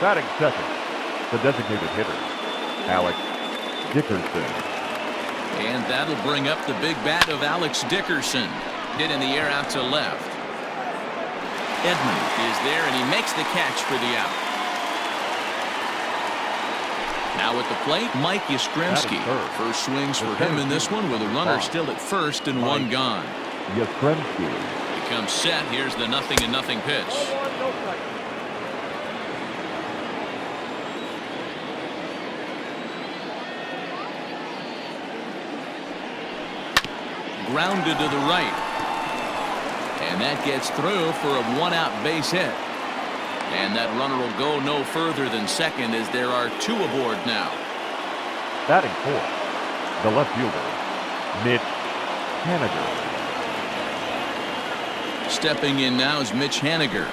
Batting second, the designated hitter, Alex Dickerson. And that'll bring up the big bat of Alex Dickerson. Hit in the air out to left. Edman is there, and he makes the catch for the out. Now at the plate, Mike Yastrzemski. First swings for him in this one with a runner still at first and one gone. Yastrzemski. He comes set. Here's the 0-0 pitch. Grounded to the right. And that gets through for a one-out base hit. And that runner will go no further than second as there are two aboard now. Batting fourth, the left fielder, Mitch Haniger. Stepping in now is Mitch Haniger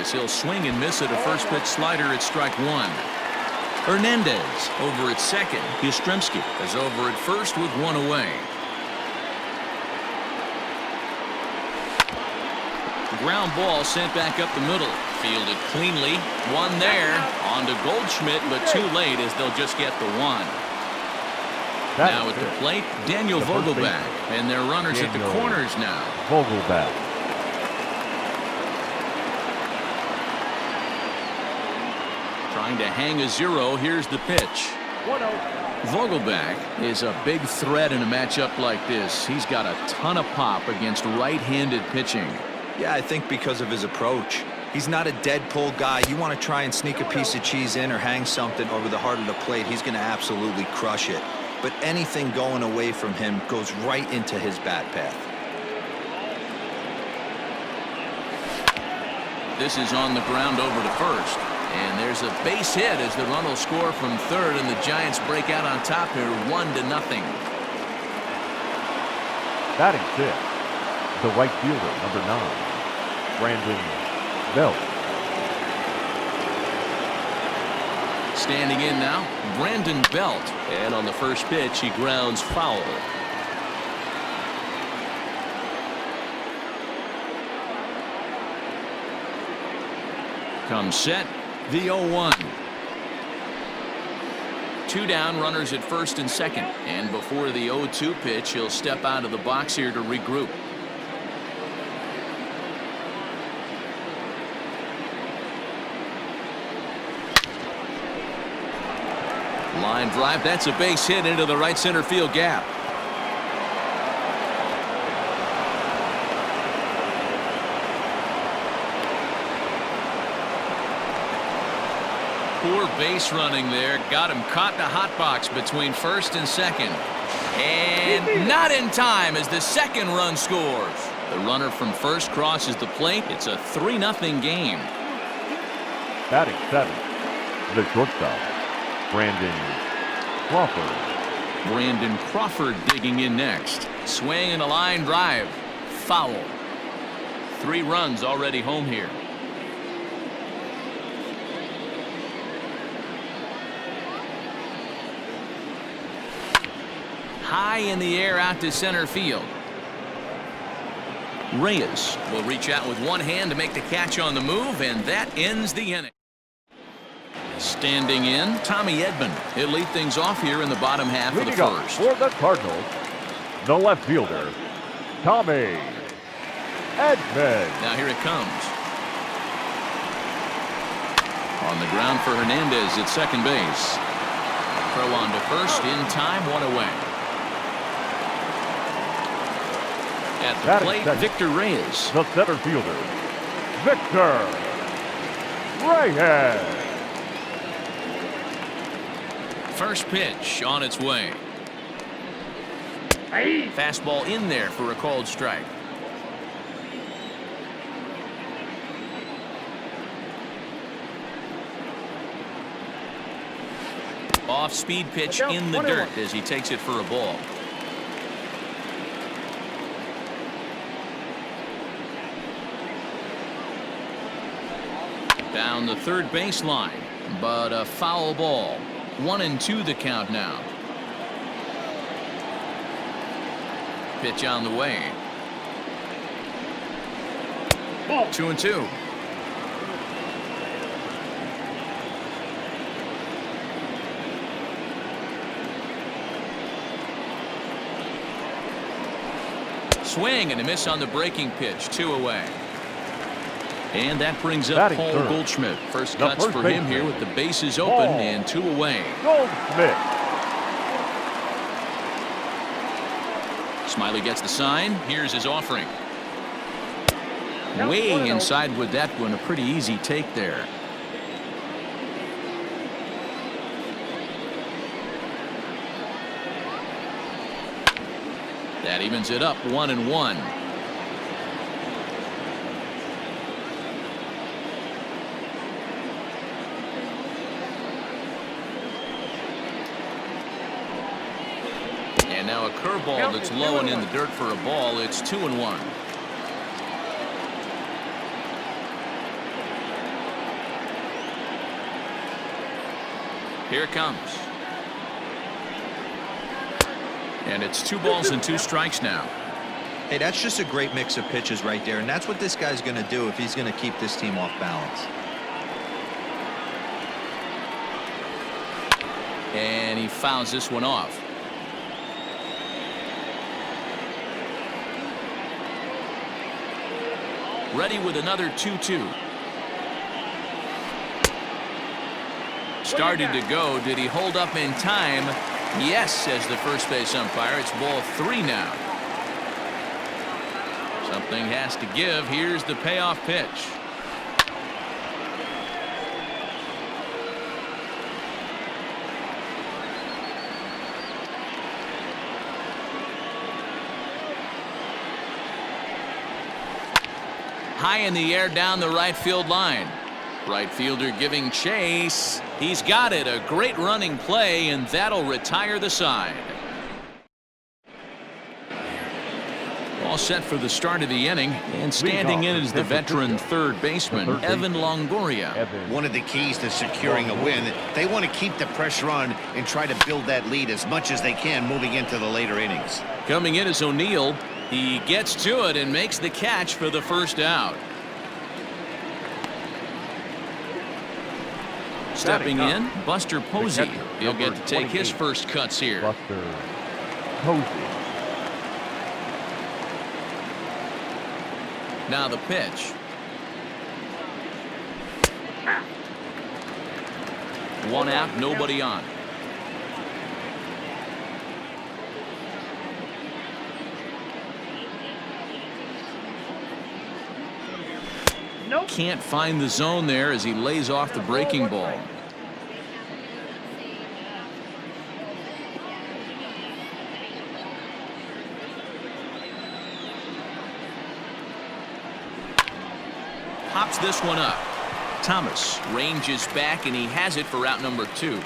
as he'll swing and miss at a first pitch slider at strike one. Hernandez over at second. Yastrzemski is over at first with one away. Ground ball sent back up the middle. Fielded cleanly. One there. On to Goldschmidt, but too late as they'll just get the one. Now at the plate, Daniel Vogelbach. And their runners at the corners now. Vogelbach. Trying to hang a zero. Here's the pitch. 1-0. Vogelbach is a big threat in a matchup like this. He's got a ton of pop against right-handed pitching. Yeah, I think because of his approach. He's not a dead pull guy. You want to try and sneak a piece of cheese in or hang something over the heart of the plate, he's going to absolutely crush it. But anything going away from him goes right into his bat path. This is on the ground over to first. And there's a base hit as the run will score from third, and the Giants break out on top here 1-0. Batting fifth, the right fielder, number 9, Brandon Belt. Standing in now, Brandon Belt. And on the first pitch, he grounds foul. Comes set, the 0-1. Two down, runners at first and second. And before the 0-2 pitch, he'll step out of the box here to regroup. Line drive, that's a base hit into the right center field gap. Poor base running there. Got him caught in the hot box between first and second. And not in time as the second run scores. The runner from first crosses the plate. It's a 3-0 game. Batting seventh, the shortstop, Brandon Crawford. Brandon Crawford digging in next. Swing and a line drive. Foul. 3 runs already home here. High in the air out to center field. Reyes will reach out with one hand to make the catch on the move, and that ends the inning. Standing in, Tommy Edman. He'll lead things off here in the bottom half of the first. For the Cardinals, the left fielder, Tommy Edman. Now here it comes. On the ground for Hernandez at second base. Throw on to first in time, one away. At the plate, Victor Reyes. The center fielder, Victor Reyes. First pitch on its way. Fastball in there for a called strike. Off-speed pitch in the dirt as he takes it for a ball. Down the third baseline, but a foul ball. 1-2 the count now. Pitch on the way. 2-2. swing and a miss on the breaking pitch. 2 away. And that brings up Paul Goldschmidt. First cuts for him here with the bases open and 2 away. Goldschmidt. Smiley gets the sign. Here's his offering. Way inside with that one. A pretty easy take there. That evens it up 1-1. And now a curveball that's low and in the dirt for a ball. It's 2-1. Here it comes. And it's 2 balls and 2 strikes now. Hey, that's just a great mix of pitches right there, and that's what this guy's going to do if he's going to keep this team off balance. And he fouls this one off. Ready with another 2-2. Started to go. Did he hold up in time? Yes, says the first base umpire. It's ball 3 now. Something has to give. Here's the payoff pitch. High in the air down the right field line. Right fielder giving chase. He's got it. A great running play, and that'll retire the side. All set for the start of the inning, and standing in is the veteran third baseman, Evan Longoria. One of the keys to securing a win, they want to keep the pressure on and try to build that lead as much as they can moving into the later innings. Coming in is O'Neill. He gets to it and makes the catch for the first out. Stepping in, Buster Posey. He'll get to take his first cuts here. Buster Posey. Now the pitch. One out, nobody on. Can't find the zone there as he lays off the breaking ball. Pops this one up. Thomas ranges back and he has it for route number 2.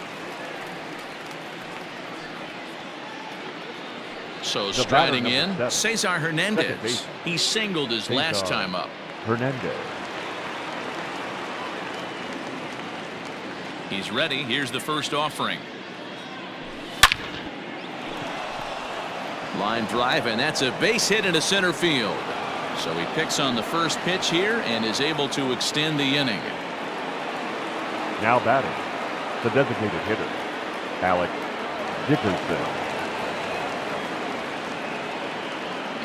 So striding in, Cesar Hernandez. He singled his last time up. Hernandez. He's ready. Here's the first offering. Line drive, and that's a base hit into center field. So he picks on the first pitch here and is able to extend the inning. Now batting, the designated hitter, Alex Dickerson.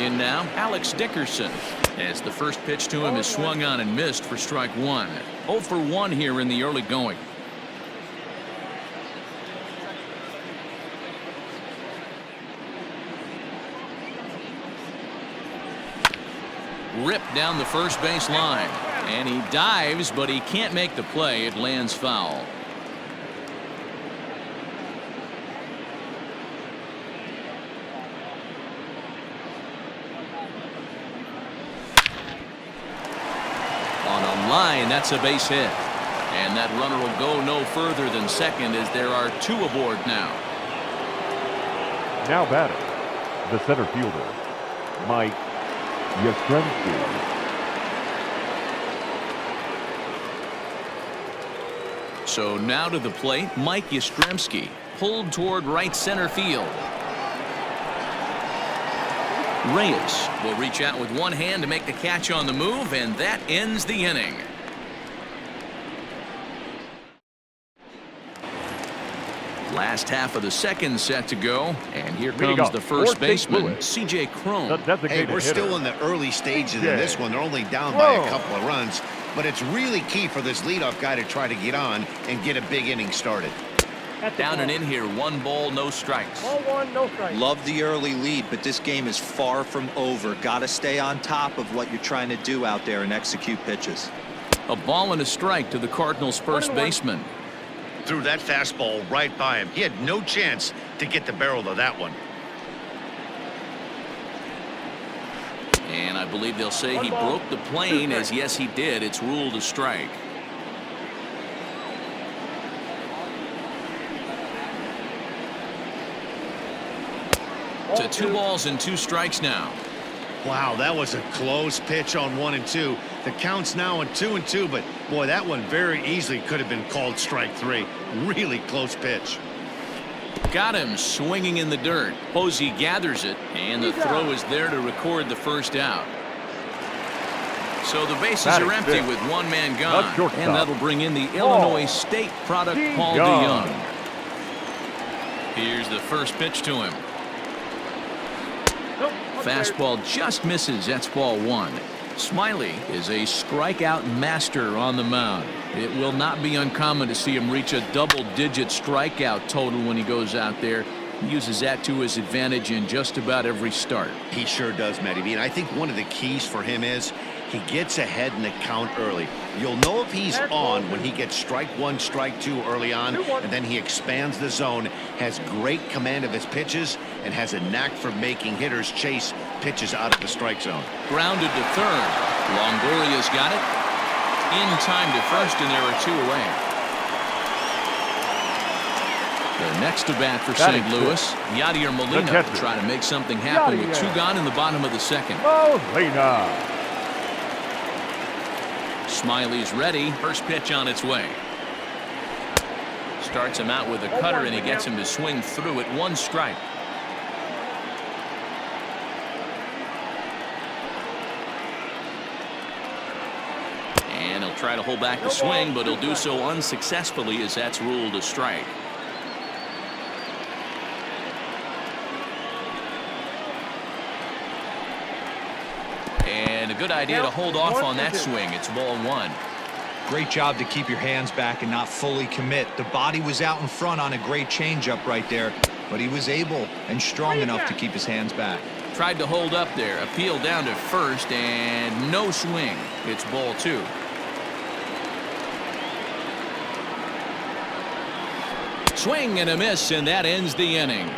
In now, Alex Dickerson. As the first pitch to him is swung on and missed for strike 1. 0 for 1 here in the early going. Ripped down the first base line, and he dives, but he can't make the play. It lands foul. On a line, that's a base hit, and that runner will go no further than second as there are 2 aboard now. Now batting, the center fielder, Mike Yastrzemski. So now to the plate, Mike Yastrzemski, pulled toward right center field. Reyes will reach out with one hand to make the catch on the move, and that ends the inning. Last half of the second set to go, and here Leading comes up the for first St. baseman, Louis, C.J. Cron. the designated Hey, we're hitter. still in the early stages C.J. in this one. They're only down by a couple of runs, but it's really key for this leadoff guy to try to get on and get a big inning started. Down and in here, 1 ball, no strikes. Ball 1, no strikes. Love the early lead, but this game is far from over. Got to stay on top of what you're trying to do out there and execute pitches. A ball and a strike to the Cardinals' first baseman. Threw that fastball right by him. He had no chance to get the barrel of that one. And I believe they'll say he broke the plane, as yes, he did. It's ruled a strike. To 2 balls and 2 strikes now. Wow, that was a close pitch on 1 and 2. The count's now on 2 and 2, but boy, that one very easily could have been called strike 3. Really close pitch. Got him swinging in the dirt. Posey gathers it, and the throw is there to record the first out. So the bases are empty with 1 man gone, and that'll bring in the Illinois State product, Paul DeYoung. Here's the first pitch to him. Fastball just misses. That's ball 1. Smiley is a strikeout master on the mound. It will not be uncommon to see him reach a double-digit strikeout total when he goes out there. He uses that to his advantage in just about every start. He sure does, Matty B. And I think one of the keys for him is he gets ahead in the count early. You'll know if he's on when he gets strike 1, strike 2 early on, and then he expands the zone, has great command of his pitches, and has a knack for making hitters chase pitches out of the strike zone. Grounded to third. Longoria's got it. In time to first, and there are 2 away. The next to bat for St. Louis, Yadier Molina trying to make something happen with 2 gone in the bottom of the second. Molina. Smiley's ready. First pitch on its way. Starts him out with a cutter, and he gets him to swing through it. 1 strike. And he'll try to hold back the swing, but he'll do so unsuccessfully, as that's ruled a strike. And a good idea to hold off on that swing. It's ball 1. Great job to keep your hands back and not fully commit. The body was out in front on a great changeup right there, but he was able and strong enough to keep his hands back. Tried to hold up there. Appeal down to first, and no swing. It's ball 2. Swing and a miss, and that ends the inning.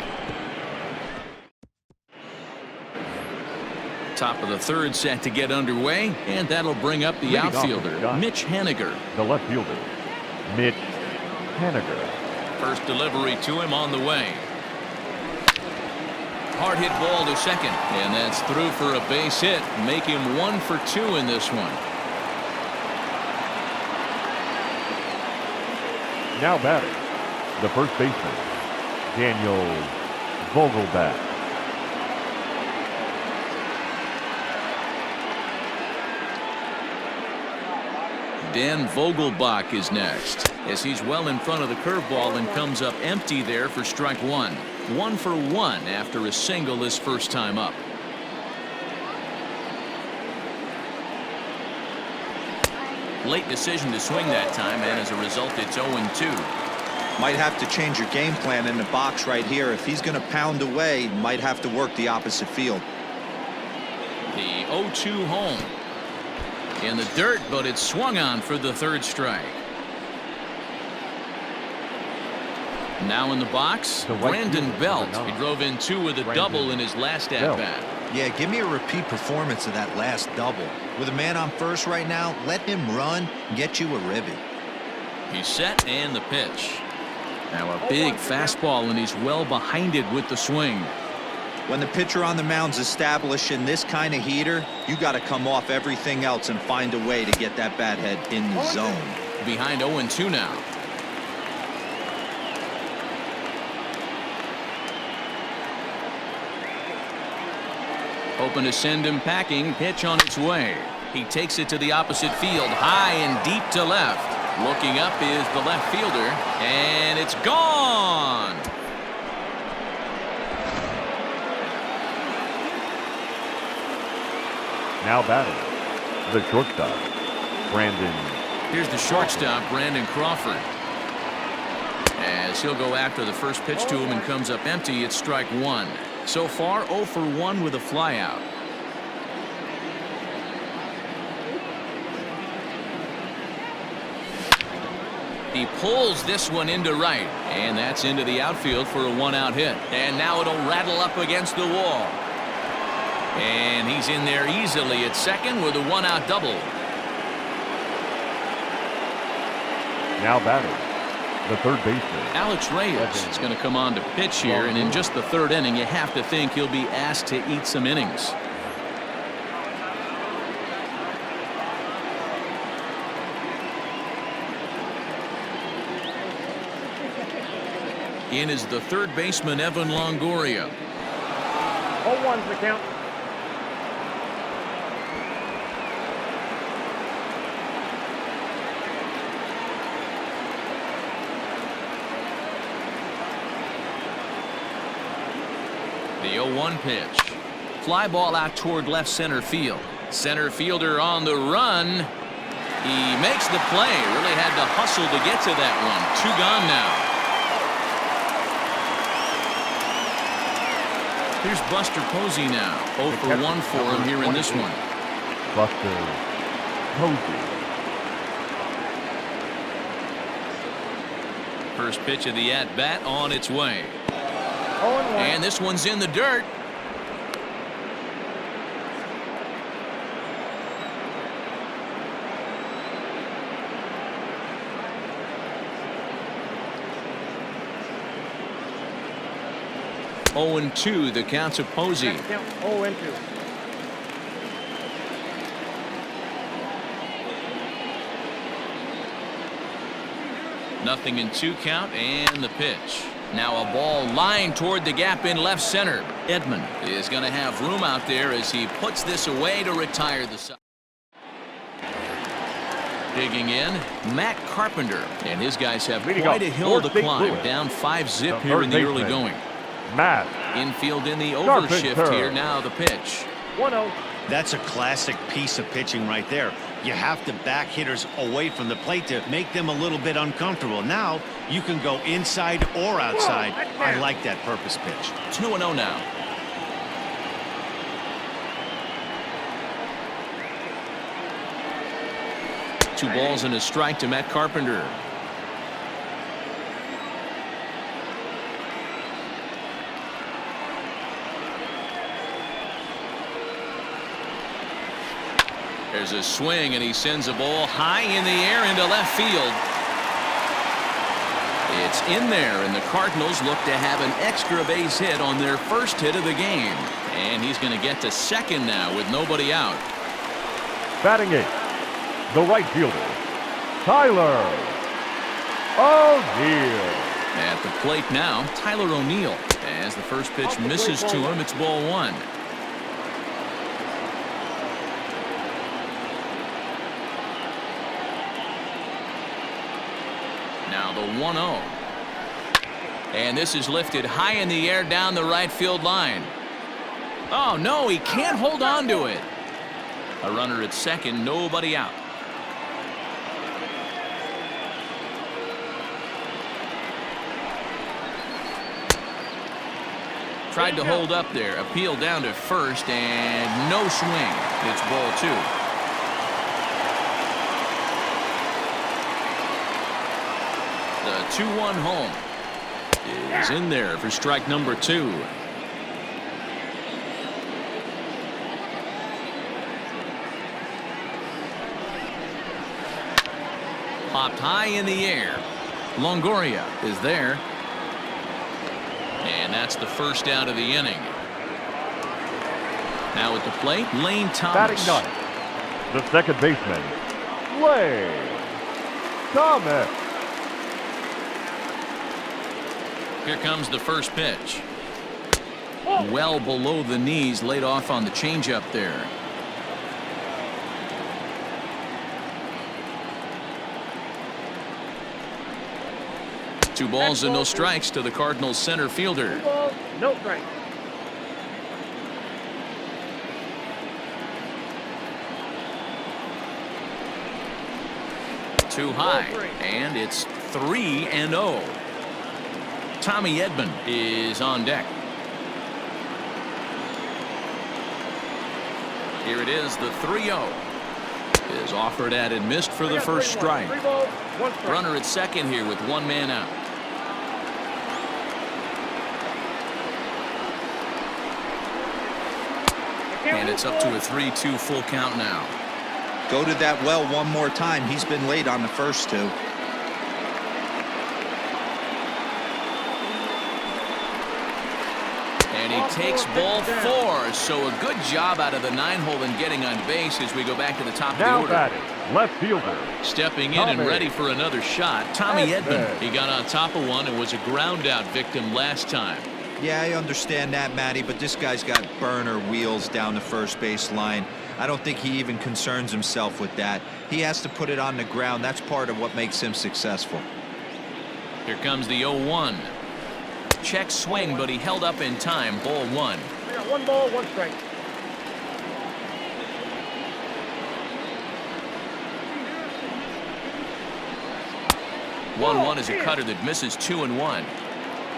Top of the third set to get underway, and that'll bring up the outfielder, Mitch Haniger. The left fielder, Mitch Haniger. First delivery to him on the way. Hard hit ball to second, and that's through for a base hit. Make him 1 for 2 in this one. Now batting, the first baseman, Daniel Vogelbach. Dan Vogelbach is next, as he's well in front of the curveball and comes up empty there for strike 1. 1 for 1 after a single his first time up. Late decision to swing that time, and as a result, it's 0-2. Might have to change your game plan in the box right here. If he's going to pound away, might have to work the opposite field. The 0-2 home. In the dirt, but it's swung on for the 3rd strike. Now in the box, Brandon Belt. He drove in 2 with a double in his last at-bat. Yeah, give me a repeat performance of that last double. With a man on first right now, let him run and get you a ribby. He's set, and the pitch. Now a big fastball, and he's well behind it with the swing. When the pitcher on the mound's establishing this kind of heater, you got to come off everything else and find a way to get that bat head in the zone. Behind 0-2 now. Hoping to send him packing. Pitch on its way. He takes it to the opposite field, high and deep to left. Looking up is the left fielder, and it's gone. Now batting, the shortstop, Brandon. Here's the shortstop, Brandon Crawford. As he'll go after the first pitch to him and comes up empty, it's strike one. So far, 0 for 1 with a flyout. He pulls this one into right, and that's into the outfield for a 1-out hit. And now it'll rattle up against the wall. And he's in there easily at second with a 1-out double. Now batting, the third baseman, Alex Reyes is going to come on to pitch here, and in just the third inning, you have to think he'll be asked to eat some innings. In is the third baseman, Evan Longoria. 0-1's the count. The 0-1 pitch. Fly ball out toward left center field. Center fielder on the run. He makes the play. Really had to hustle to get to that one. 2 gone now. Here's Buster Posey now. 0 for 1 for him here in this one. Buster Posey. First pitch of the at-bat on its way. And this one's in the dirt. Oh and 2, the count to Posey. 0-2. Nothing in 2 count, and the pitch. Now a ball lined toward the gap in left center. Edman is going to have room out there as he puts this away to retire the side. Digging in, Matt Carpenter, and his guys have quite a hill to climb. Down 5-zip here in the early going. Matt. Infield in the overshift here. Now the pitch. 1-0. That's a classic piece of pitching right there. You have to back hitters away from the plate to make them a little bit uncomfortable. Now you can go inside or outside. I like that purpose pitch. 2-0 now. Two balls and a strike to Matt Carpenter. There's a swing, and he sends a ball high in the air into left field. It's in there, and the Cardinals look to have an extra base hit on their first hit of the game. And he's going to get to second now with nobody out. Batting 8th, the right fielder, Tyler O'Neill. At the plate now, Tyler O'Neill. As the first pitch misses to him, it's ball 1. Now the 1-0. And this is lifted high in the air down the right field line. Oh, no, he can't hold on to it. A runner at second, nobody out. Tried to hold up there. Appeal down to first, and no swing. It's ball 2. The 2-1 home is in there for strike number 2. Popped high in the air. Longoria is there. And that's the first out of the inning. Now at the plate, Lane Thomas. Batting 9th, the second baseman, Lane Thomas. Here comes the first pitch. Well below the knees, laid off on the changeup there. 2 balls and no strikes to the Cardinals center fielder. 2 balls, no strikes. Too high, and it's 3-0. Tommy Edman is on deck. Here it is, the 3-0 is offered at and missed for the first strike. 3 balls, 1 strike. Runner at second here with 1 man out. And it's up to a 3-2 full count now. Go to that well one more time. He's been late on the first 2. And he takes ball 4. So a good job out of the 9-hole in getting on base as we go back to the top of the Now order. batting, left fielder. Stepping in and Tommy. ready for another shot, Tommy Edman. Edman. He got on top of one and was a ground out victim last time. Yeah, I understand that, Matty, but this guy's got burner wheels down the first base line. I don't think he even concerns himself with that. He has to put it on the ground. That's part of what makes him successful. Here comes the 0-1. Check swing, but he held up in time. Ball 1. I got 1 ball, 1 strike. One is a cutter that misses 2-1.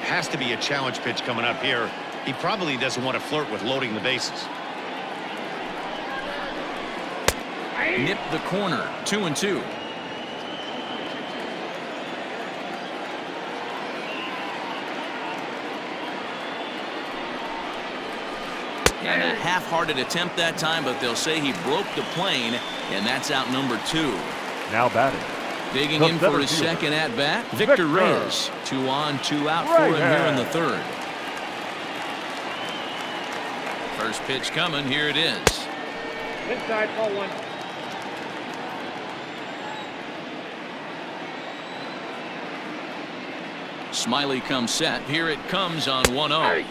Has to be a challenge pitch coming up here. He probably doesn't want to flirt with loading the bases. Nip the corner. 2-2. And a half-hearted attempt that time, but they'll say he broke the plane, and that's out number 2. Now batting. Digging The in for center his fielder. second at-bat, Victor Reyes. 2 on, 2 out for him here in the 3rd. First pitch coming. Here it is. Inside, ball 1. Smiley comes set. Here it comes on 1-0.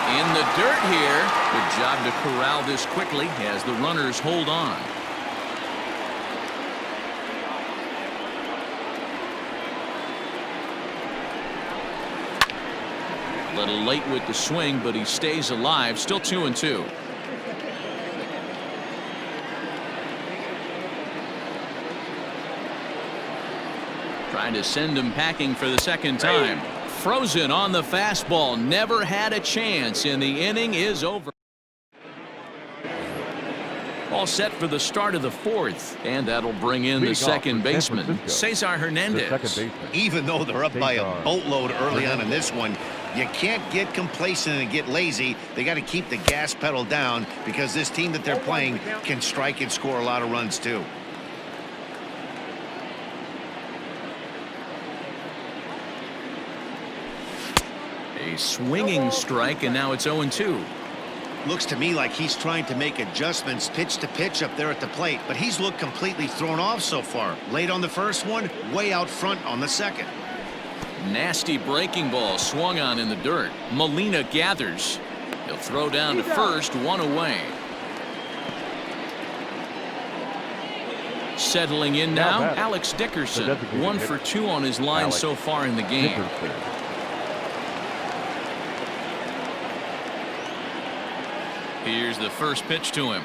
In the dirt here. Good job to corral this quickly as the runners hold on. A little late with the swing, but he stays alive. Still 2-2. Trying to send him packing for the second time. Frozen on the fastball. Never had a chance, and the inning is over. All set for the start of the 4th, and that'll bring in the Leading off second for San baseman, Francisco, Cesar The Hernandez. second baseman. Even though they're up by a Cesar boatload early on in Hernandez. this one, you can't get complacent and get lazy. They got to keep the gas pedal down because this team that they're playing can strike and score a lot of runs too. A swinging strike, and now it's 0-2. Looks to me like he's trying to make adjustments pitch to pitch up there at the plate, but he's looked completely thrown off so far. Late on the first one, way out front on the second. Nasty breaking ball swung on in the dirt. Molina gathers. He'll throw down to first, 1 away. Settling in now, batting. Alex Dickerson. The designated 1 for 2 on his line Alex so far in the game. Dickerson. Here's the first pitch to him.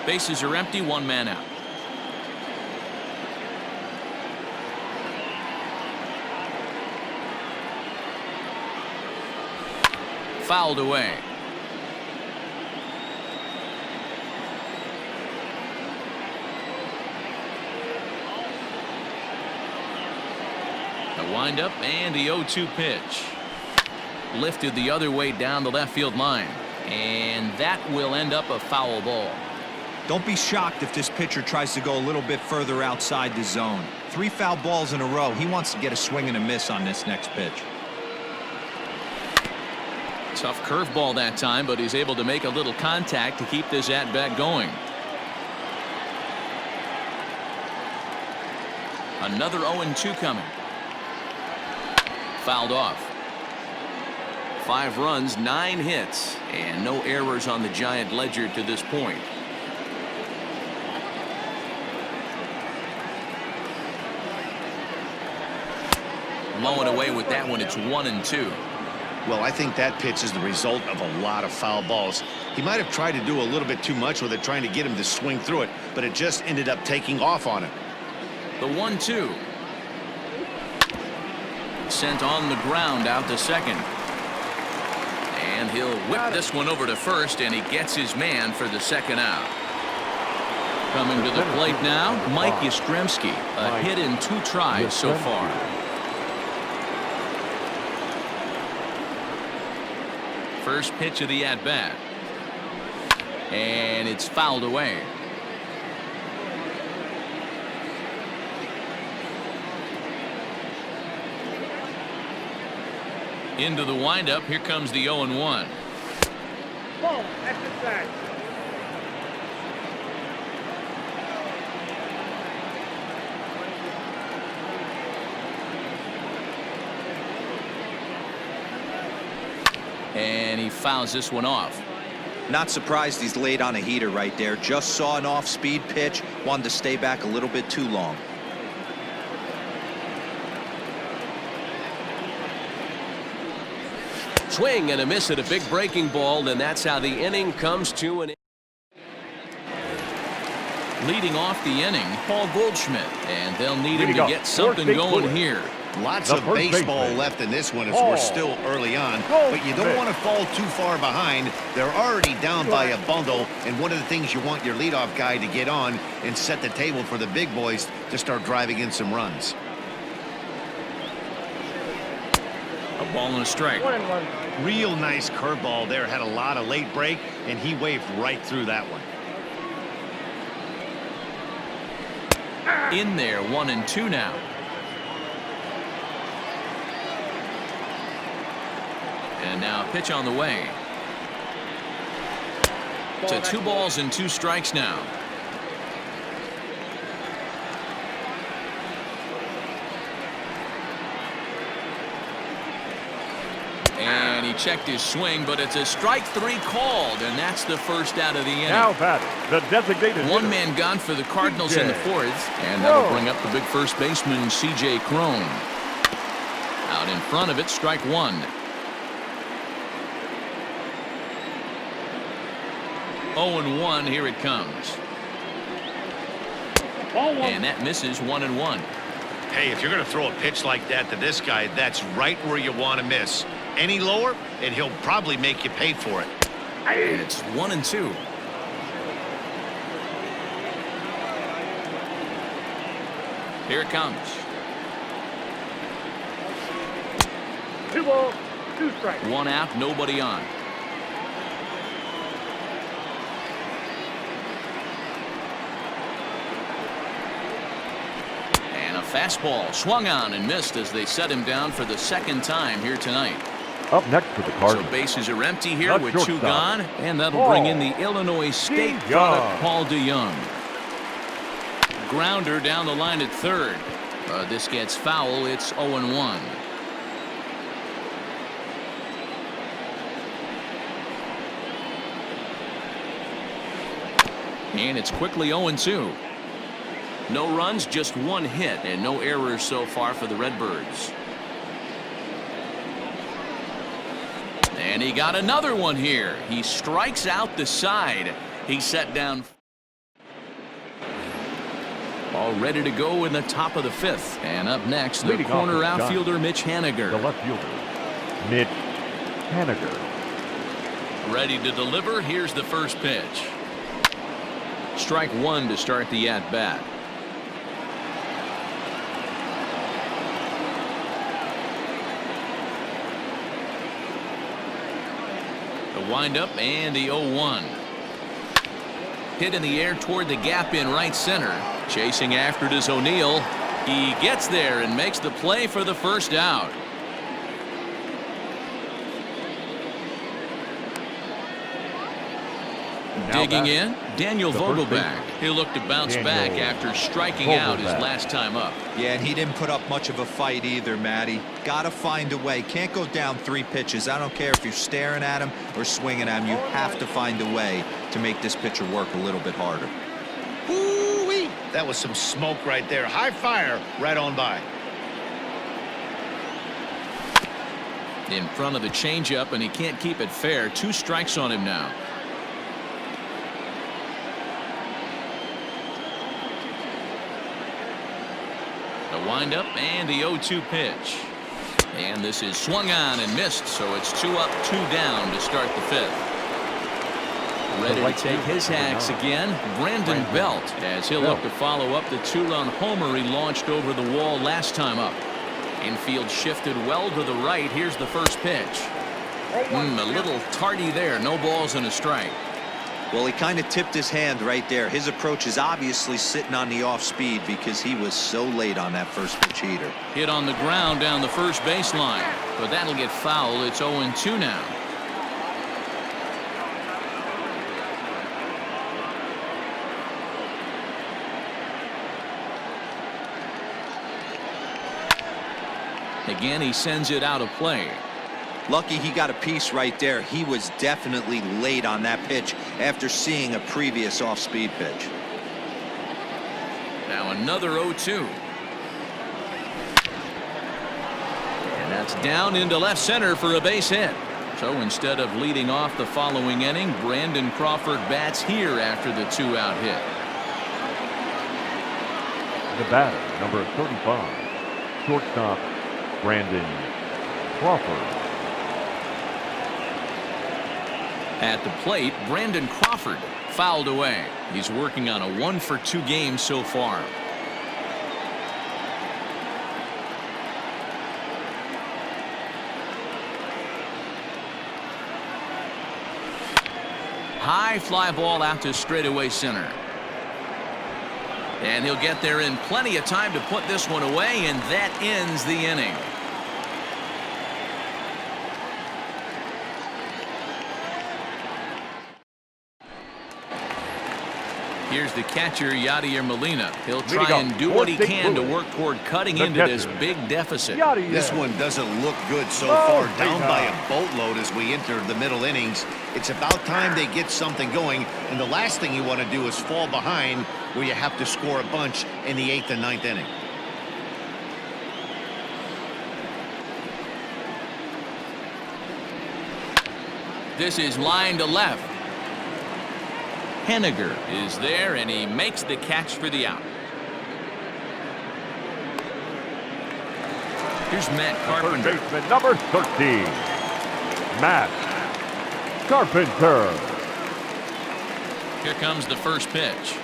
Bases are empty, 1 man out. Fouled away. A windup and the 0-2 pitch. Lifted the other way down the left field line. And that will end up a foul ball. Don't be shocked if this pitcher tries to go a little bit further outside the zone. 3 foul balls in a row. He wants to get a swing and a miss on this next pitch. Tough curveball that time, but he's able to make a little contact to keep this at-bat going. Another 0-2 coming. Fouled off. 5 runs, 9 hits, and no errors on the Giant ledger to this point. Low and away with that one. It's 1-2. Well, I think that pitch is the result of a lot of foul balls. He might have tried to do a little bit too much with it, trying to get him to swing through it, but it just ended up taking off on him. The 1-2. Sent on the ground out to second. And he'll whip this one over to first, and he gets his man for the second out. Coming to the plate now, Mike Yastrzemski. A hit in 2 tries so far. First pitch of the at-bat. And it's fouled away. Into the windup. Here comes the 0-1. Ball, exit side. And he fouls this one off. Not surprised he's laid on a heater right there. Just saw an off-speed pitch. Wanted to stay back a little bit too long. Swing and a miss at a big breaking ball, and that's how the inning comes to an end. Leading off the inning, Paul Goldschmidt, and they'll need him Leading to off, get something fourth going base here. Lots The of first baseball baseman. left in this one as Paul we're still early on, but you don't Goldschmidt. want to fall too far behind. They're already down by a bundle, and one of the things you want your leadoff guy to get on and set the table for the big boys to start driving in some runs. A ball and a strike. 1-1. Real nice curveball there. Had a lot of late break, and he waved right through that one. In there, 1-2 now. And now a pitch on the way. To 2 balls and 2 strikes now. And he checked his swing, but it's a strike 3 called, and that's the first out of the inning. Now batting, the designated One hitter. man gone for the Cardinals in the C.J. 4th, and that'll Crone. bring up the big first baseman, C.J. Crone. Out in front of it, strike 1. 0-1, here it comes. Ball 1. And that misses 1-1. Hey, if you're going to throw a pitch like that to this guy, that's right where you want to miss. Any lower, and he'll probably make you pay for it. And it's 1-2. Here it comes. 2 balls, 2 strikes. 1 out, nobody on. And a fastball swung on and missed as they set him down for the 2nd time here tonight. Up next for the So Cardinals. bases are empty here The with 2 shortstop, gone, and that'll bring in the Illinois State product, DeYoung. Paul DeYoung. Grounder down the line at 3rd. This gets foul. It's 0-1. And it's quickly 0-2. No runs, just 1 hit, and no errors so far for the Redbirds. And he got another one here. He strikes out the side. He's set down. All ready to go in the top of the 5th. And up next, the Leading off corner is John. outfielder, Mitch Haniger. The left fielder, Mitch Haniger. Ready to deliver. Here's the first pitch. Strike 1 to start the at-bat. The windup and the 0-1. Hit in the air toward the gap in right center. Chasing after it is O'Neill. He gets there and makes the play for the first out. Digging in, Daniel the first Vogelback. He'll look to bounce Daniel back after striking out his Vogelback. last time up. Yeah, and he didn't put up much of a fight either, Matty. Gotta find a way. Can't go down 3 pitches. I don't care if you're staring at him or swinging at him. You have to find a way to make this pitcher work a little bit harder. Woo-wee. That was some smoke right there. High fire right on by. In front of the changeup, and he can't keep it fair. 2 strikes on him now. The windup and the 0-2 pitch. And this is swung on and missed, so it's 2 up, 2 down to start the 5th. Ready to take his hacks again, Brandon Belt, as he'll look to follow up the 2-run homer he launched over the wall last time up. Infield shifted well to the right. Here's the first pitch. A little tardy there. No balls and a strike. Well, he kind of tipped his hand right there. His approach is obviously sitting on the off speed because he was so late on that first pitch heater. Hit on the ground down the first baseline, but that'll get foul. It's 0-2 now. Again, he sends it out of play. Lucky he got a piece right there. He was definitely late on that pitch after seeing a previous off-speed pitch. Now another 0-2. And that's down into left center for a base hit. So instead of leading off the following inning, Brandon Crawford bats here after the 2-out hit. The batter, number 35, shortstop Brandon Crawford. At the plate, Brandon Crawford fouled away. He's working on a 1-for-2 game so far. High fly ball out to straightaway center. And he'll get there in plenty of time to put this one away, and that ends the inning. Here's the catcher, Yadier Molina. He'll try and do what he can to work toward cutting into this big deficit. This one doesn't look good so far. Down by a boatload as we enter the middle innings. It's about time they get something going, and the last thing you want to do is fall behind where you have to score a bunch in the 8th and 9th inning. This is line to left. Henniger is there, and he makes the catch for the out. Here's Matt Carpenter. Third baseman, number 13, Matt Carpenter. Here comes the first pitch.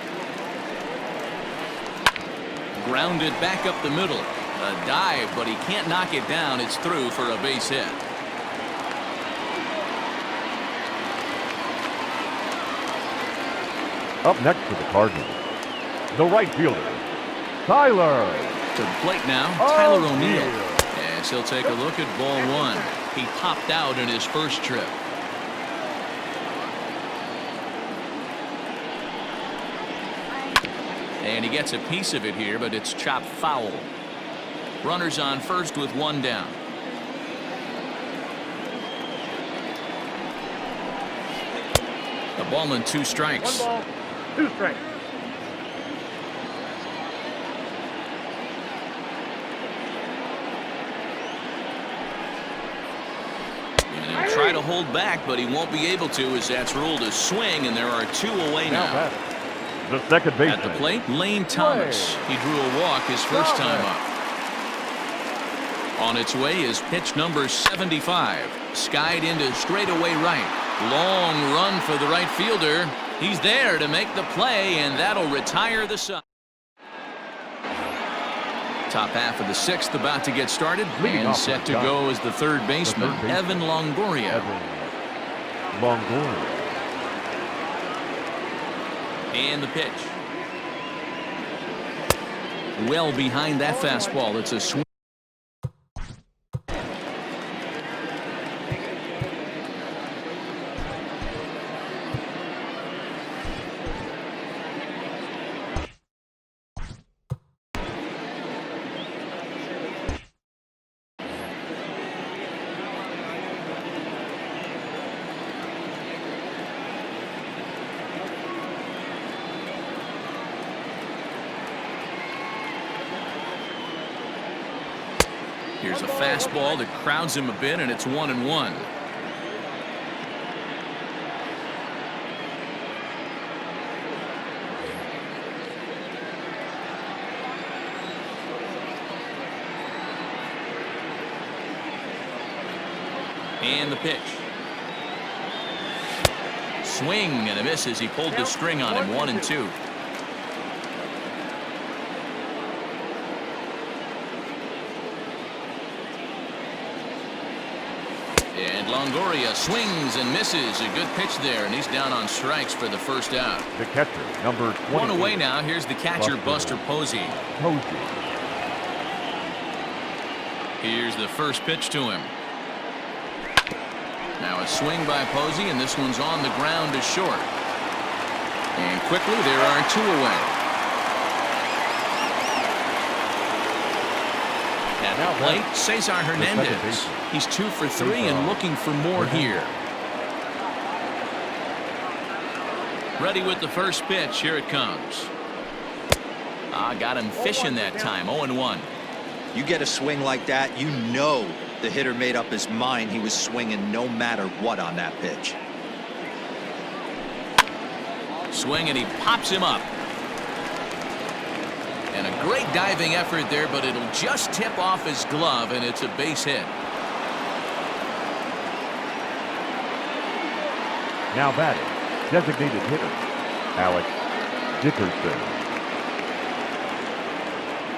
Grounded back up the middle. A dive, but he can't knock it down. It's through for a base hit. Up next for the Cardinals, the right fielder, Tyler. To the plate now, Tyler O'Neill. As he'll take a look at ball 1. He popped out in his first trip. And he gets a piece of it here, but it's chopped foul. Runners on first with 1 down. A ball and 2 strikes. 1 ball, 2 strikes. And he'll try to hold back, but he won't be able to, as that's ruled a swing, and there are 2 away now. The second baseman. At the plate, Lane Thomas. He drew a walk his first time up. On its way is pitch number 75. Skied into straightaway right. Long run for the right fielder. He's there to make the play, and that'll retire the side. Top half of the 6th about to get started, and set to go is the third baseman, Evan Longoria. And the pitch. Well behind that fastball. It's a swing. Here's a fastball that crowds him a bit, and it's 1-1. And the pitch. Swing and a miss as he pulled the string on him. 1-2. And Longoria swings and misses. A good pitch there, and he's down on strikes for the first out. The catcher, number 20. One away now. Here's the catcher, Buster Posey. Here's the first pitch to him. Now a swing by Posey, and this one's on the ground to short. And quickly, there are 2 away. At the plate, Cesar Hernandez. He's 2 for 3 and looking for more here. Ready with the first pitch. Here it comes. Got him fishing that time. 0-1. You get a swing like that, you know the hitter made up his mind he was swinging no matter what on that pitch. Swing, and he pops him up. And a great diving effort there, but it'll just tip off his glove, and it's a base hit. Now batting, designated hitter, Alex Dickerson.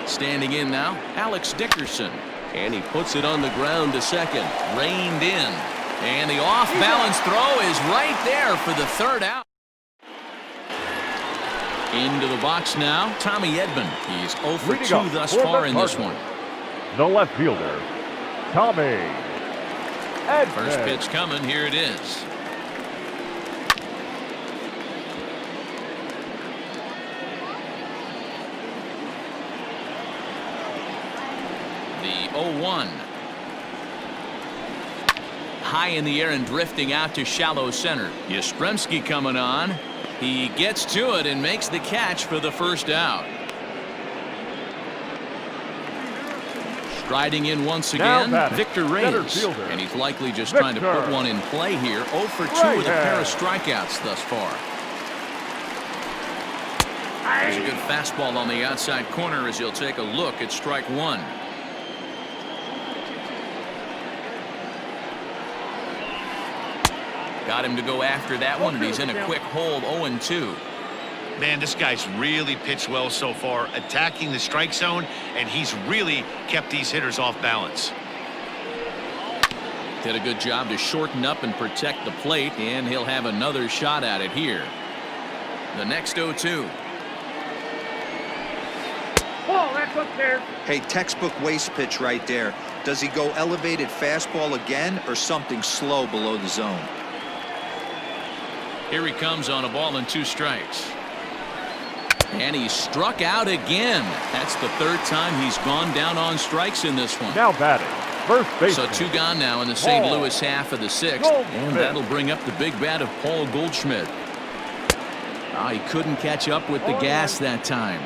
Standing in now, Alex Dickerson. And he puts it on the ground to second. Reined in. And the off-balance throw is right there for the third out. Into the box now, Tommy Edman. He's 0 for 2 thus far in this one. The left fielder, Tommy Edman. First pitch coming. Here it is. The 0-1. High in the air and drifting out to shallow center. Yastrzemski coming on. He gets to it and makes the catch for the first out. Striding in once again, Victor Reyes. And he's likely just trying to put one in play here. 0 for 2 with a pair of strikeouts thus far. There's a good fastball on the outside corner as he'll take a look at strike 1. Got him to go after that one, and he's in a quick hold. 0-2. Man, this guy's really pitched well so far, attacking the strike zone, and he's really kept these hitters off balance. Did a good job to shorten up and protect the plate, and he'll have another shot at it here. The next 0-2. Ball, that's up there. Hey, textbook waste pitch right there. Does he go elevated fastball again or something slow below the zone? Here he comes on a ball and 2 strikes. And he struck out again. That's the 3rd time he's gone down on strikes in this one. Now batting, first base. So 2 gone now in the St. Louis half of the 6th. And that'll bring up the big bat of Paul Goldschmidt. He couldn't catch up with the gas that time.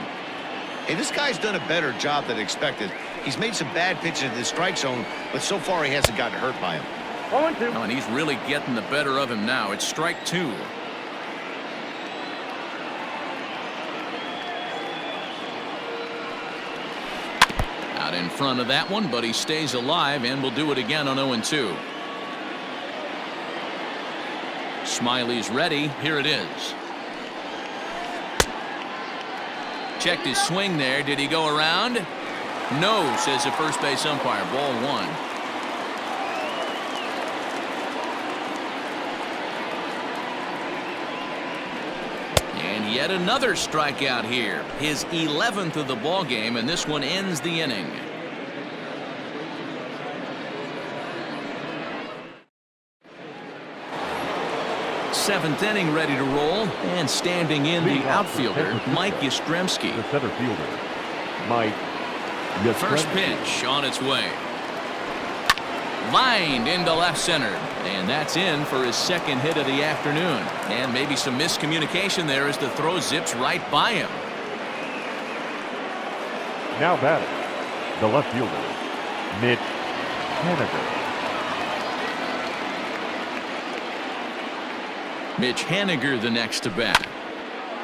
Hey, this guy's done a better job than expected. He's made some bad pitches in the strike zone, but so far he hasn't gotten hurt by him. 0-2. And he's really getting the better of him now. It's strike 2. Out in front of that one, but he stays alive and will do it again on 0-2. Smiley's ready. Here it is. Checked his swing there. Did he go around? No, says the first base umpire. Ball 1. And yet another strikeout here. His 11th of the ball game, and this one ends the inning. Seventh inning ready to roll, and standing in the outfielder, Mike Yastrzemski. The center fielder, Mike Yastrzemski. First pitch on its way. Lined into left center, and that's in for his 2nd hit of the afternoon. And maybe some miscommunication there as the throw zips right by him. Now batting, the left fielder, Mitch Haniger. Mitch Haniger the next to bat.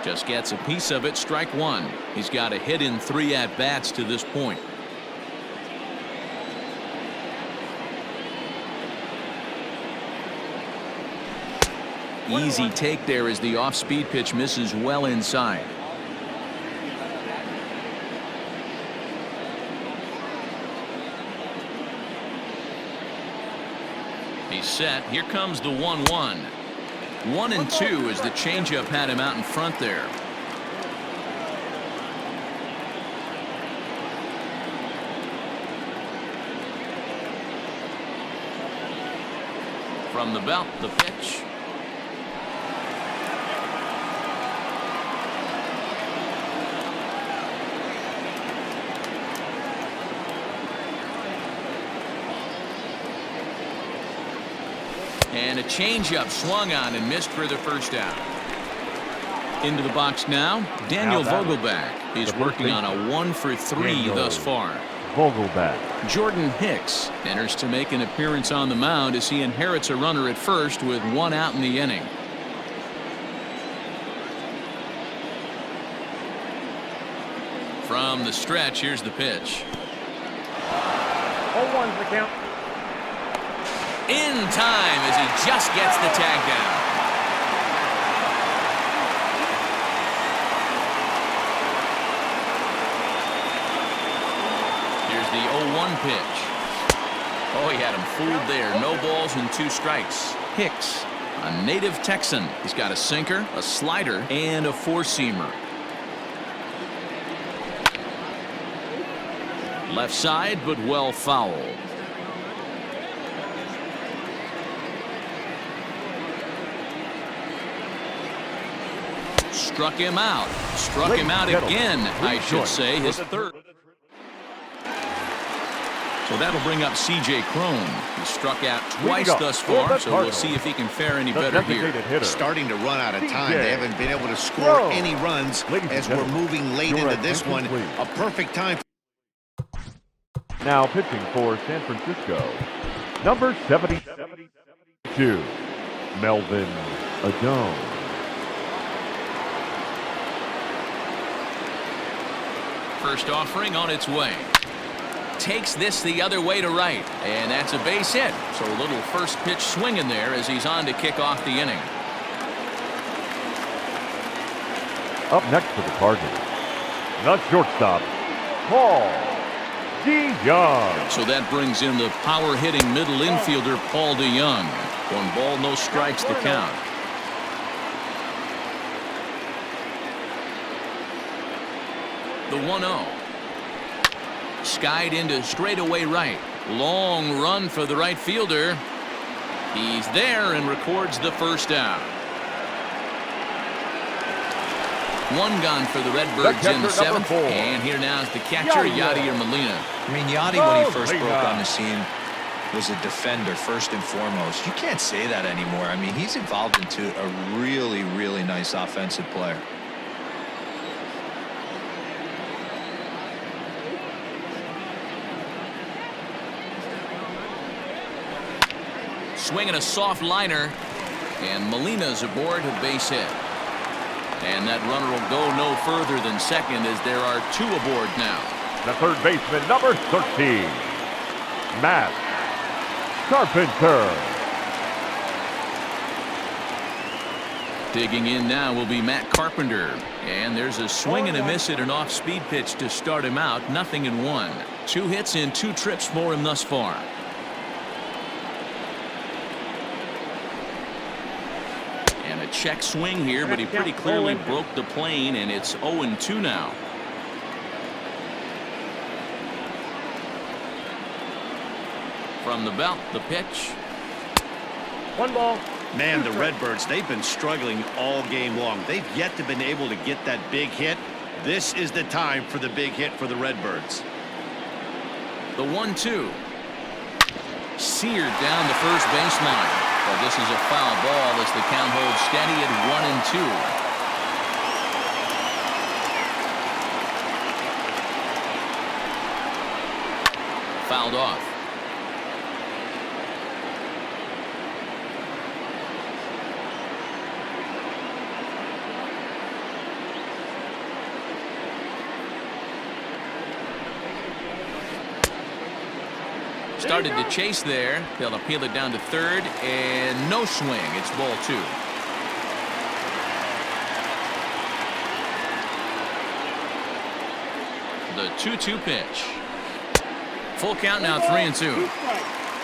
Just gets a piece of it, strike one. He's got a hit in 3 at-bats to this point. Easy take there as the off-speed pitch misses well inside. He's set. Here comes the 1-1. 1-2 as the changeup had him out in front there. From the belt, the pitch. And a changeup swung on and missed for the first out. Into the box now, Daniel Vogelback. He's working on a 1-for-3 thus far. Vogelback. Jordan Hicks enters to make an appearance on the mound as he inherits a runner at first with 1 out in the inning. From the stretch, here's the pitch. 0-1's the count. In time as he just gets the tag down. Here's the 0-1 pitch. Oh, he had him fooled there. No balls and 2 strikes. Hicks, a native Texan. He's got a sinker, a slider, and a 4-seamer. Left side, but well fouled. Struck him out. Struck him out again, I should say, his 3rd. So that'll bring up C.J. Cron. He struck out twice thus far, so we'll see if he can fare any better here. Starting to run out of time. They haven't been able to score any runs as we're moving late into this one. A perfect time. Now pitching for San Francisco, number 72, Melvin Adone. First offering on its way. Takes this the other way to right, and that's a base hit. So a little first pitch swing in there as he's on to kick off the inning. Up next for the Cardinals, the shortstop, Paul DeYoung. So that brings in the power-hitting middle infielder Paul DeYoung. 1 ball, no strikes to count. The 1-0. Skied into straightaway right. Long run for the right fielder. He's there and records the first out. 1 gone for the Redbirds in the 7th. And here now is the catcher, Yadier Molina. I mean, Yadi, when he first broke on the scene, was a defender first and foremost. You can't say that anymore. I mean, he's evolved into a really, really nice offensive player. Swinging a soft liner, and Molina's aboard a base hit. And that runner will go no further than second as there are 2 aboard now. The third baseman, number 13, Matt Carpenter. Digging in now will be Matt Carpenter. And there's a swing and a miss at an off-speed pitch to start him out. 0-1. 2 hits in 2 trips for him thus far. Check swing here, but he pretty clearly broke the plane, and it's 0-2 now. From the belt, the pitch. 1 ball. Man, the Redbirds, they've been struggling all game long. They've yet to been able to get that big hit. This is the time for the big hit for the Redbirds. The 1-2. Seared down the first baseline. But this is a foul ball as the count holds steady at 1-2. fouled off. Started to chase there. They'll appeal it down to third, and no swing. It's ball 2. The 2-2 pitch. Full count now, 3-2.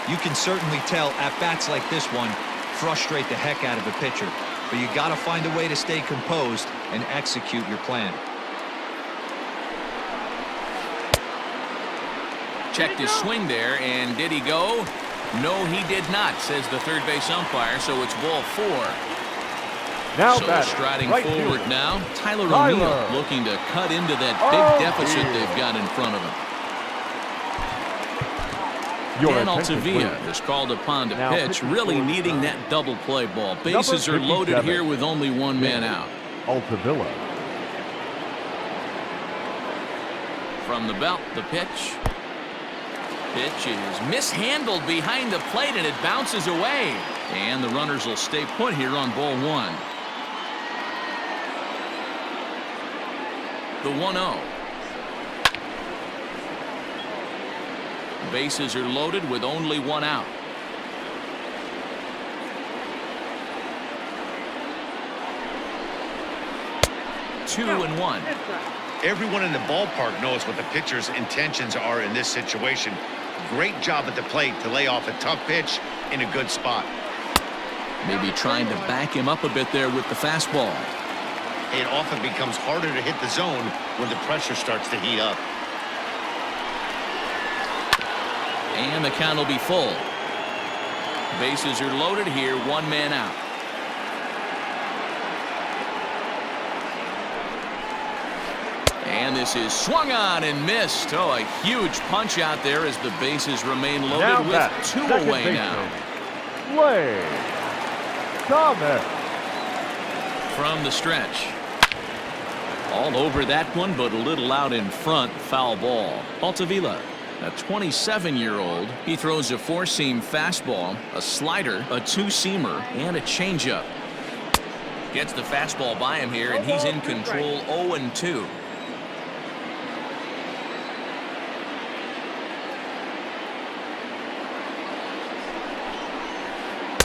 You can certainly tell at bats like this one frustrate the heck out of a pitcher, but you got to find a way to stay composed and execute your plan. Checked his swing there, and did he go? No, he did not, says the third base umpire, so it's ball 4. Now so batting, striding right forward fielder, now, Tyler Tyler. O'Neill looking to cut into that big deficit they've got in front of him. Dan Altavilla is called upon to Now pitch, really needing that double play ball. Bases are loaded here with only one man out. Altavilla. From the belt, the pitch. Pitch is mishandled behind the plate, and it bounces away. And the runners will stay put here on ball 1. The 1-0. Bases are loaded with only one out. Two and one. Everyone in the ballpark knows what the pitcher's intentions are in this situation. Great job at the plate to lay off a tough pitch in a good spot. Maybe trying to back him up a bit there with the fastball. It often becomes harder to hit the zone when the pressure starts to heat up. And the count will be full. Bases are loaded here, one man out. And this is swung on and missed. Oh, a huge punch out there as the bases remain loaded Now with back, 2 second away baseman, now. Slay Thomas. From the stretch. All over that one, but a little out in front. Foul ball. Altavilla, a 27-year-old. He throws a 4-seam fastball, a slider, a 2-seamer, and a changeup. Gets the fastball by him here, and he's in control 0-2.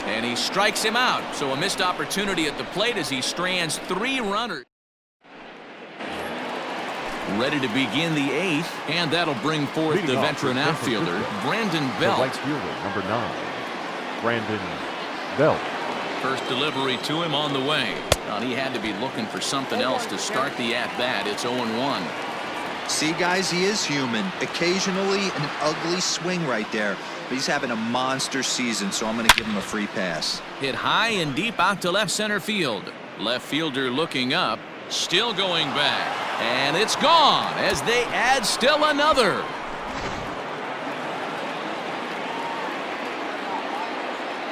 And he strikes him out. So a missed opportunity at the plate as he strands 3 runners. Ready to begin the 8th, and that'll bring forth the veteran outfielder, Brandon Belt. The right fielder, number 9, Brandon Belt. First delivery to him on the way. Well, he had to be looking for something else to start the at-bat. It's 0-1. See, guys, he is human. Occasionally an ugly swing right there, but he's having a monster season, so I'm going to give him a free pass. Hit high and deep out to left center field. Left fielder looking up, still going back. And it's gone as they add still another.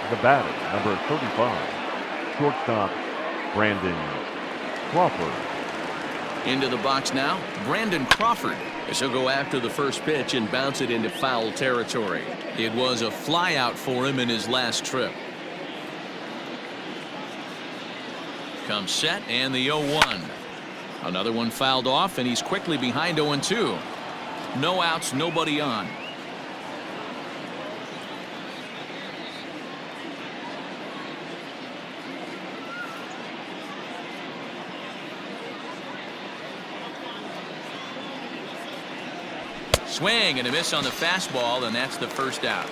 The batter, number 35, shortstop, Brandon Crawford. Into the box now, Brandon Crawford, as he'll go after the first pitch and bounce it into foul territory. It was a flyout for him in his last trip. Comes set, and the 0-1. Another one fouled off, and he's quickly behind 0-2. No outs, nobody on. Swing and a miss on the fastball, and that's the first out.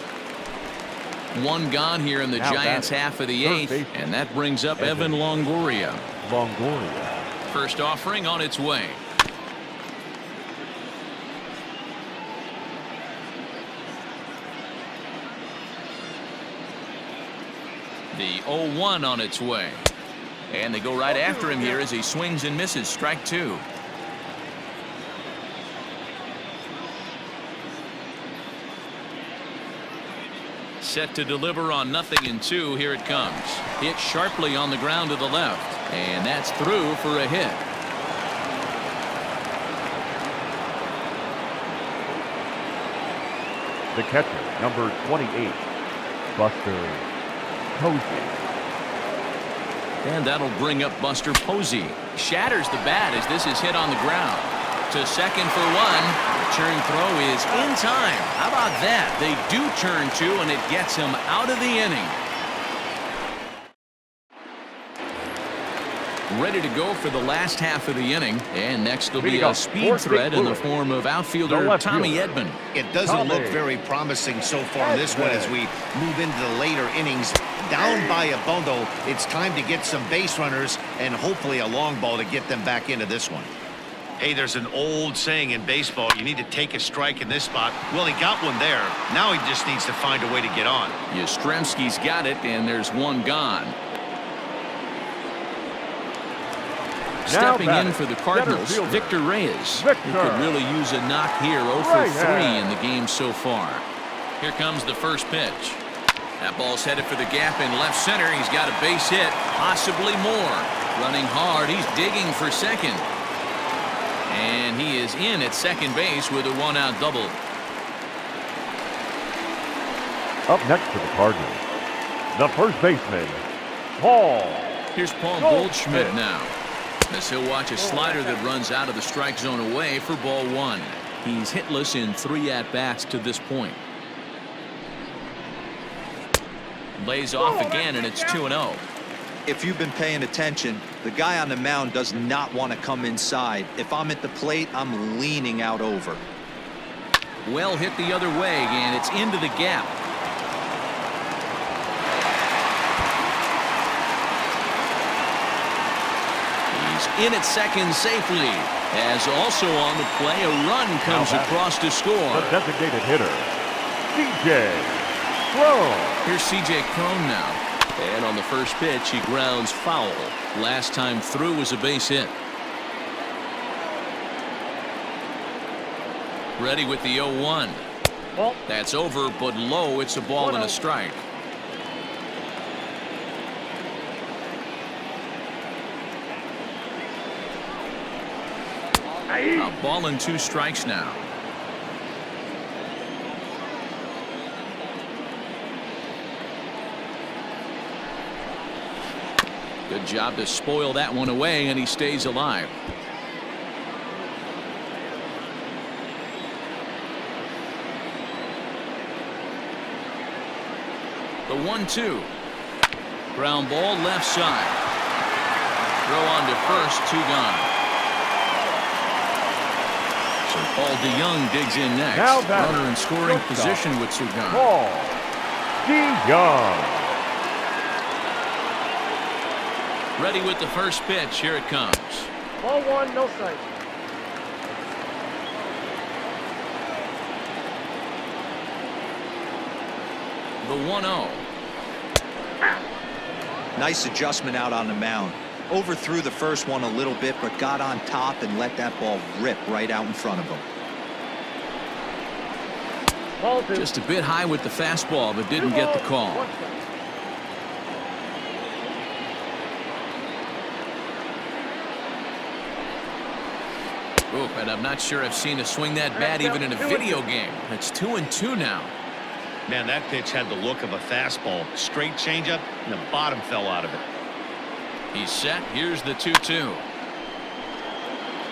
One gone here in the Now Giants' batting, half of the third 8th, baseman, and that brings up Evan Longoria. Longoria. First offering on its way. The 0-1 on its way. And they go right after him here as he swings and misses. Strike 2. Set to deliver on 0-2. Here it comes. Hit sharply on the ground to the left. And that's through for a hit. The catcher, number 28, Buster Posey. And that'll bring up Buster Posey. Shatters the bat as this is hit on the ground. To second for one. Return throw is in time. How about that? They do turn two, and it gets him out of the inning. Ready to go for the last half of the inning. And next will be a speed threat in the form of outfielder Tommy Edman. It doesn't look very promising so far in this one as we move into the later innings. Down by a bundle, it's time to get some base runners and hopefully a long ball to get them back into this one. Hey, there's an old saying in baseball, you need to take a strike in this spot. Well, he got one there. Now he just needs to find a way to get on. Yastrzemski's got it, and there's one gone. Stepping in for the Cardinals, Victor Reyes. Who could really use a knock here. 0 for 3 in the game so far. Here comes the first pitch. That ball's headed for the gap in left center. He's got a base hit, possibly more. Running hard, he's digging for second. And he is in at second base with a one-out double. Up next for the Cardinals, the first baseman, Paul. Here's Paul Goldschmidt now. As he'll watch a slider that runs out of the strike zone away for ball one. He's hitless in 3 at-bats to this point. Lays off again, and it's 2-0. If you've been paying attention, the guy on the mound does not want to come inside. If I'm at the plate, I'm leaning out over. Well hit the other way, and it's into the gap. He's in at second safely. As also on the play, a run comes across to score. The designated hitter, C.J. Cron. Here's C.J. Cron now. And on the first pitch, he grounds foul. Last time through was a base hit. Ready with the 0-1. That's over, but low. It's a ball and a strike. A ball and 2 strikes now. Good job to spoil that one away, and he stays alive. The 1-2. Ground ball left side. Throw on to first, 2 gone. So Paul DeYoung digs in next. Runner in scoring position with 2 gone. Paul DeYoung. Ready with the first pitch. Here it comes. Ball 1, no strike. The 1-0. Nice adjustment out on the mound. Overthrew the first one a little bit, but got on top and let that ball rip right out in front of him. Ball 2. Just a bit high with the fastball, but didn't get the call. Oop, and I'm not sure I've seen a swing that bad even in a video game. It's 2-2 now. Man, that pitch had the look of a fastball. Straight changeup, and the bottom fell out of it. He's set. Here's the 2-2.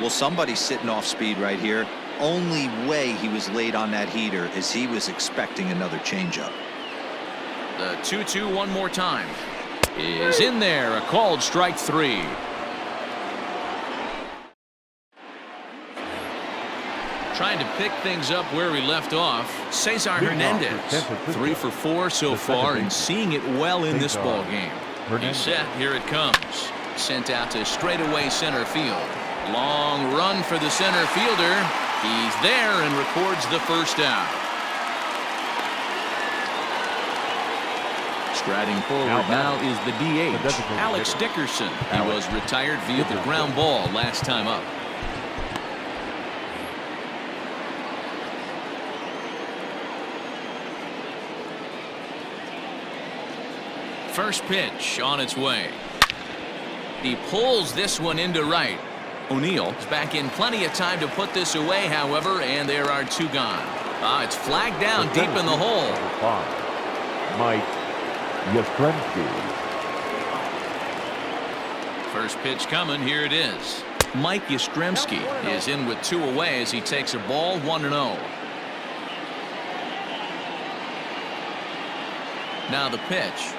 Well, somebody's sitting off speed right here. Only way he was late on that heater is he was expecting another changeup. The 2-2 one more time. Is in there. A called strike 3. Trying to pick things up where we left off. Cesar Hernandez. 3 for 4 so far and seeing it well in this ball game. He's set. Here it comes. Sent out to straightaway center field. Long run for the center fielder. He's there and records the first out. Striding forward now is the DH, Alex Dickerson. He was retired via the ground ball last time up. First pitch on its way. He pulls this one into right. O'Neill is back in plenty of time to put this away, however, and there are 2 gone. It's flagged down deep in the hole. Mike Yastrzemski. First pitch coming. Here it is. Mike Yastrzemski is in with 2 away as he takes a ball 1-0. Now the pitch.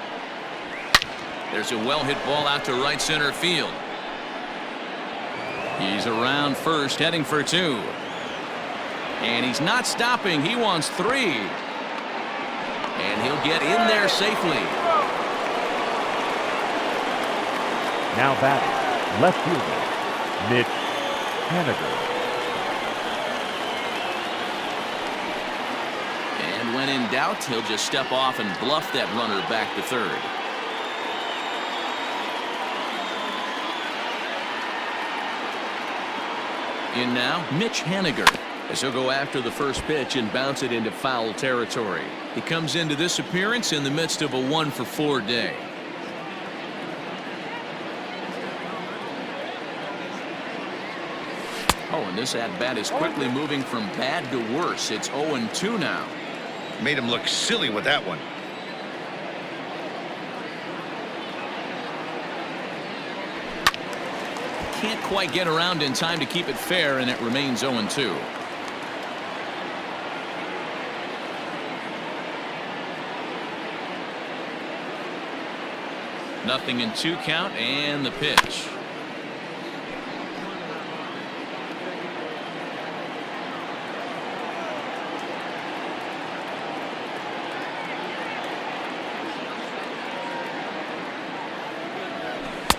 There's a well-hit ball out to right center field. He's around first, heading for 2. And he's not stopping. He wants 3. And he'll get in there safely. Now batting, left fielder, Mitch Haniger. And when in doubt, he'll just step off and bluff that runner back to third. In now, Mitch Haniger, as he'll go after the first pitch and bounce it into foul territory. He comes into this appearance in the midst of a 1-for-4 day. Oh, and this at-bat is quickly moving from bad to worse. It's 0-2 now. Made him look silly with that one. Can't quite get around in time to keep it fair, and it remains 0-2. Nothing in 2 count, and the pitch.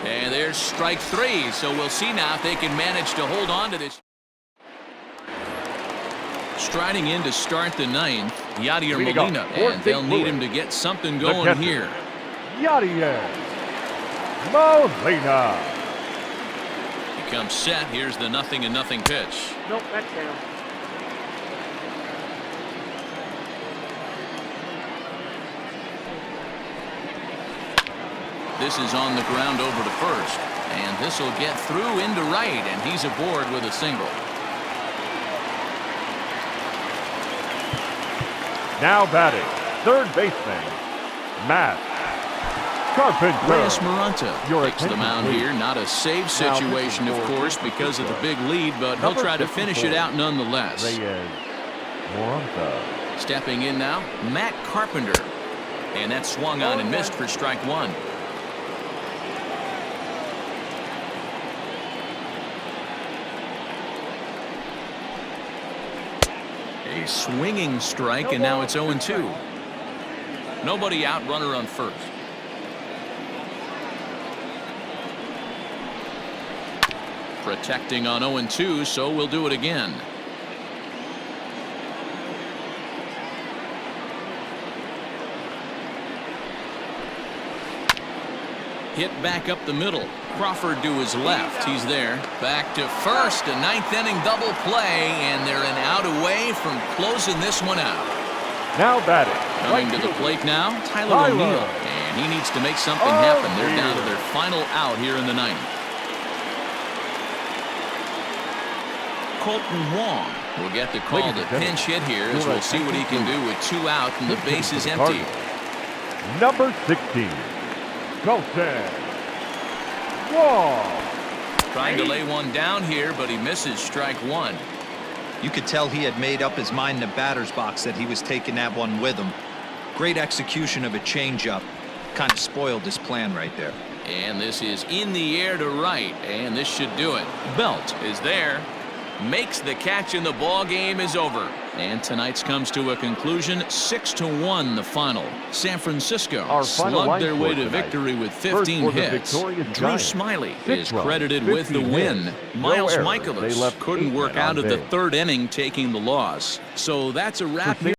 And there's strike 3, so we'll see now if they can manage to hold on to this. Striding in to start the 9th, Yadier Molina, and they'll need him to get something going here. Yadier Molina. He comes set. Here's the 0-0 pitch. Nope, that's down. This is on the ground over to first, and this will get through into right, and he's aboard with a single. Now batting, third baseman, Matt Carpenter. Reyes Maranta takes the mound here. Not a save situation, of course, because of the big lead, but he'll try to finish it out nonetheless. Reyes Maranta. Stepping in now, Matt Carpenter. And that swung on and missed for strike 1. A swinging strike, and now it's 0-2. Nobody out, runner on first. Protecting on 0-2, so we'll do it again. Hit back up the middle. Crawford to his left. He's there. Back to first. A 9th inning double play, and they're an out away from closing this one out. Now batting. Coming to the plate now, Tyler O'Neill. And he needs to make something happen. They're down to their final out here in the 9th. Colton Wong will get the call to pinch hit here as we'll see what he can do with 2 out and the base is empty. Number 16. Colton Wong. Trying to lay one down here, but he misses strike 1. You could tell he had made up his mind in the batter's box that he was taking that one with him. Great execution of a changeup. Kind of spoiled his plan right there. And this is in the air to right, and this should do it. Belt is there. Makes the catch, and the ball game is over. And tonight's comes to a conclusion, 6-1 the final. San Francisco slugged their way to victory with 15 hits. Drew Smiley is credited with the win. Miles Michaelis couldn't work out of the 3rd inning, taking the loss. So that's a wrap here.